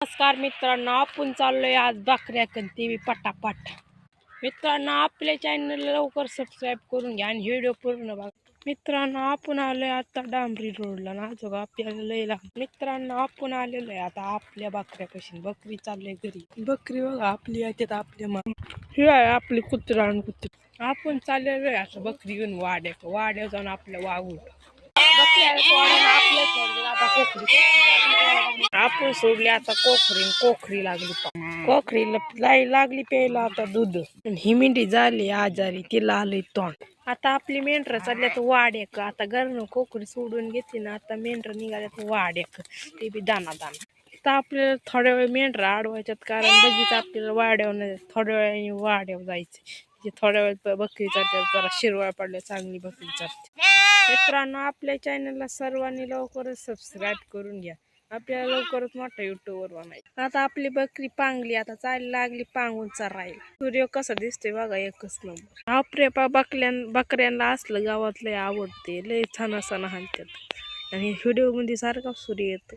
नमस्कार मित्रांनो, आपण चाललोय आज बकऱ्याकन टीव्ही पटापट. मित्रांनो, आपल्या चॅनलला लवकर सबस्क्राईब करून घ्या आणि व्हिडिओ पूर्ण बघा. मित्रांनो, आपण आलोय आता डांबरी रोडला ना, जो आपल्याला लय लागतो. मित्रांनो, आपण आलेलो आहे आता आपल्या बकऱ्यापासून. बकरी चाललंय घरी. बकरी बघा आपली येतात आपल्या ही आहे आपली कुत्रा आणि कुत्री. आपण चाललेलो आहे असं बकरी घेऊन वाड्यावर जाऊन आपल्या वागू. आपण सोडले आता कोखरी लागली. कोखरीला लागली प्यायला आता दूध. ही मेंढी झाली आजारी, तिला आलंय तोंड. आता आपली मेंढर चालल्यात वाड्याक. आता घरनं कोकरी सोडून घेतली ना, आता मेंढर निघाल्यात वाड्याक. ते बी दाना. आता आपल्याला थोड्या वेळ मेंढर अडवायच्यात, कारण लगेच आपल्याला वाड्यावर थोड्या वेळाने वाड्यावर जायचं. थोड्या वेळ बकरी चालते, जरा शिरवाळ पडल्या चांगली बकरी चालते. मित्रांनो, आपल्या चॅनलला सर्वांनी लवकरच सबस्क्राईब करून घ्या. आपल्याला लवकरच मोठा युट्यूबवर बनायचं. आता आपली बकरी पांगली, आता चालायला लागली पांगून चरायला. सूर्य कसा दिसतोय बघा, एकच नंबर. आपरे बकऱ्यांना असलं गावात लय आवडते, लय छान असं हाणतात आणि व्हिडिओ मध्ये सारखा सूर्य येतो.